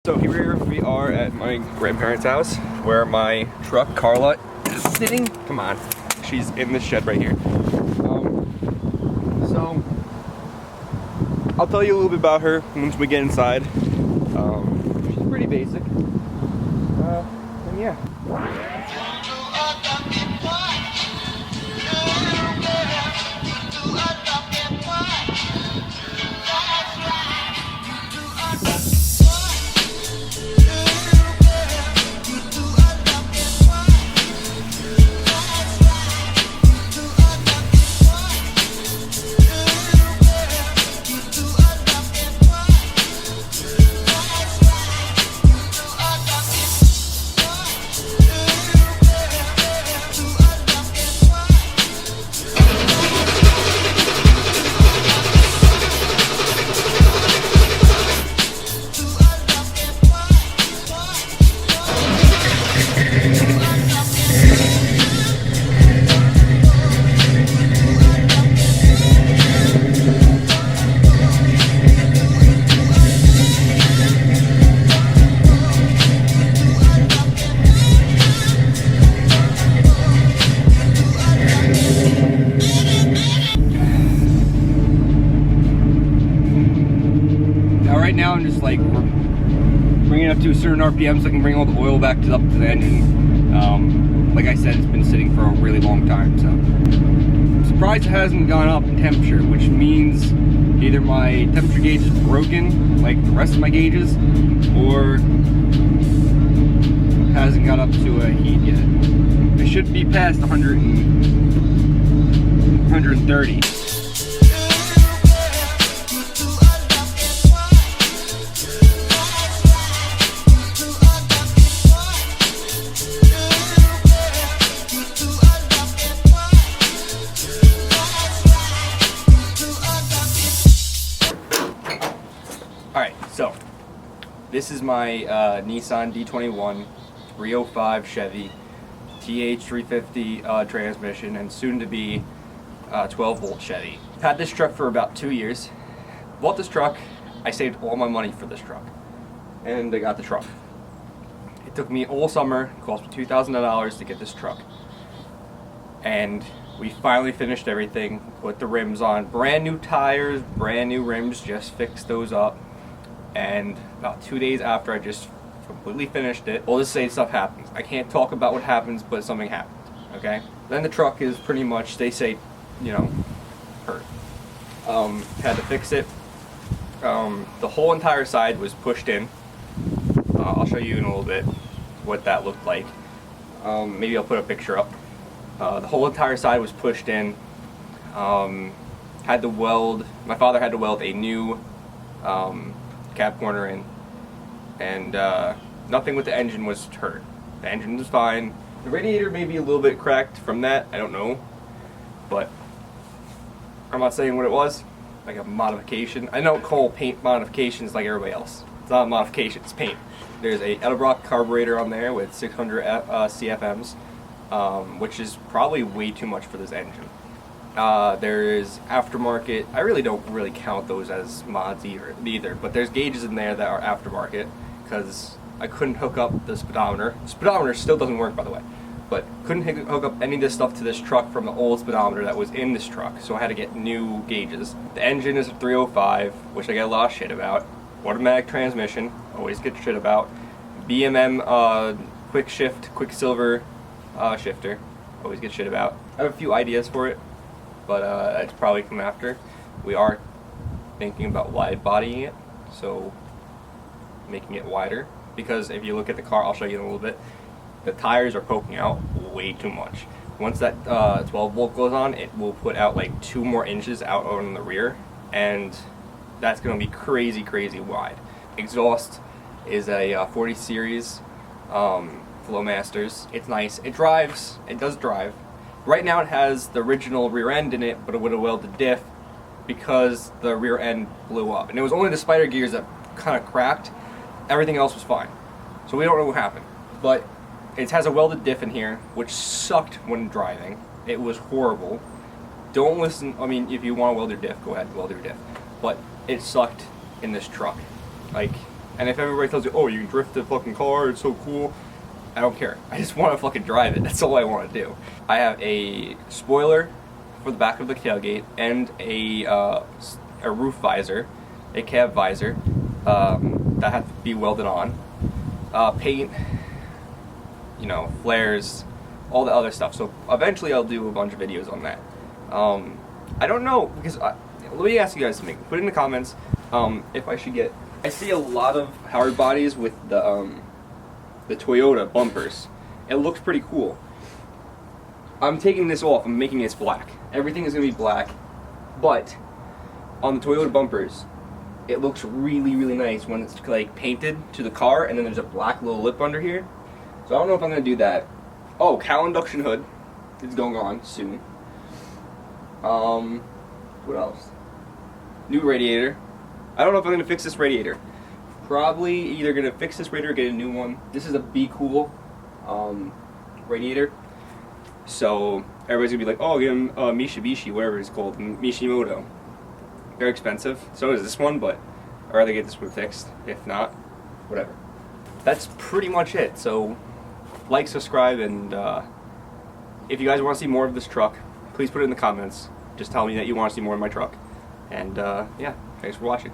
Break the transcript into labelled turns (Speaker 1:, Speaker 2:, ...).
Speaker 1: So here we are at my grandparents' house where my truck, Carla, is sitting. Come on, she's in the shed right here. So I'll tell you a little bit about her once we get inside. She's pretty basic. And yeah. Right now I'm just like bringing it up to a certain RPM so I can bring all the oil back up to the engine. Like I said, it's been sitting for a really long time, so I'm surprised it hasn't gone up in temperature, which means either my temperature gauge is broken like the rest of my gauges, or hasn't got up to a heat yet. It should be past 130. Alright, so this is my Nissan D21 305 Chevy TH350 transmission, and soon to be 12-volt Chevy. Had this truck for about 2 years. Bought this truck. I saved all my money for this truck, and I got the truck. It took me all summer. It cost me $2,000 to get this truck, and we finally finished everything. Put the rims on, brand new tires, brand new rims. Just fixed those up. And about 2 days after I just completely finished it, all this same stuff happens. I can't talk about what happens, but something happened, okay? Then the truck is pretty much, they say, you know, hurt. Had to fix it. The whole entire side was pushed in. I'll show you in a little bit what that looked like. Maybe I'll put a picture up. The whole entire side was pushed in. Had to weld, my father had to weld a new cab corner in, and nothing with the engine was hurt. The engine was fine. The radiator may be a little bit cracked from that, I don't know, but I'm not saying what it was, like a modification. I don't call paint modifications like everybody else. It's not a modification, it's paint. There's a Edelbrock carburetor on there with 600 CFMs, which is probably way too much for this engine. There's aftermarket. I really don't count those as mods either, but there's gauges in there that are aftermarket because I couldn't hook up the speedometer. The speedometer still doesn't work, by the way, but couldn't hook up any of this stuff to this truck from the old speedometer that was in this truck, so I had to get new gauges. The engine is a 305, which I get a lot of shit about. Automatic transmission, always get shit about. BMM quick shift, Quicksilver shifter, always get shit about. I have a few ideas for it, but it's probably come after. We are thinking about wide bodying it, so making it wider, because if you look at the car, I'll show you in a little bit, the tires are poking out way too much. Once that 12 volt goes on, it will put out like 2 more inches out on the rear, and that's going to be crazy wide. Exhaust is a 40 series Flowmasters. It's nice. It drives. It does drive. Right now it has the original rear end in it, but it would have welded diff because the rear end blew up. And it was only the spider gears that kind of cracked. Everything else was fine. So we don't know what happened. But it has a welded diff in here, which sucked when driving. It was horrible. Don't listen. I mean, if you want to weld your diff, go ahead and weld your diff. But it sucked in this truck. Like, and if everybody tells you, oh, you can drift the fucking car, it's so cool. I don't care. I just want to fucking drive it. That's all I want to do. I have a spoiler for the back of the tailgate and a roof visor, a cab visor that has to be welded on. Paint, you know, flares, all the other stuff. So eventually I'll do a bunch of videos on that. I don't know, because let me ask you guys something. Put in the comments if I should get. I see a lot of hard bodies with the Toyota bumpers. It looks pretty cool. I'm taking this off. I'm making it black. Everything is gonna be black, but on the Toyota bumpers, it looks really, really nice when it's like painted to the car, and then there's a black little lip under here. So I don't know if I'm gonna do that. Oh, cowl induction hood is going on soon. What else? New radiator. I don't know if I'm gonna fix this radiator. Probably either gonna fix this radiator or get a new one. This is a Be Cool radiator. So everybody's gonna be like, oh, get him Mitsubishi, whatever it's called, Mishimoto. Very expensive. So is this one, but I'd rather get this one fixed. If not, whatever. That's pretty much it. So like, subscribe, and if you guys want to see more of this truck, please put it in the comments. Just tell me that you want to see more of my truck. And yeah, thanks for watching.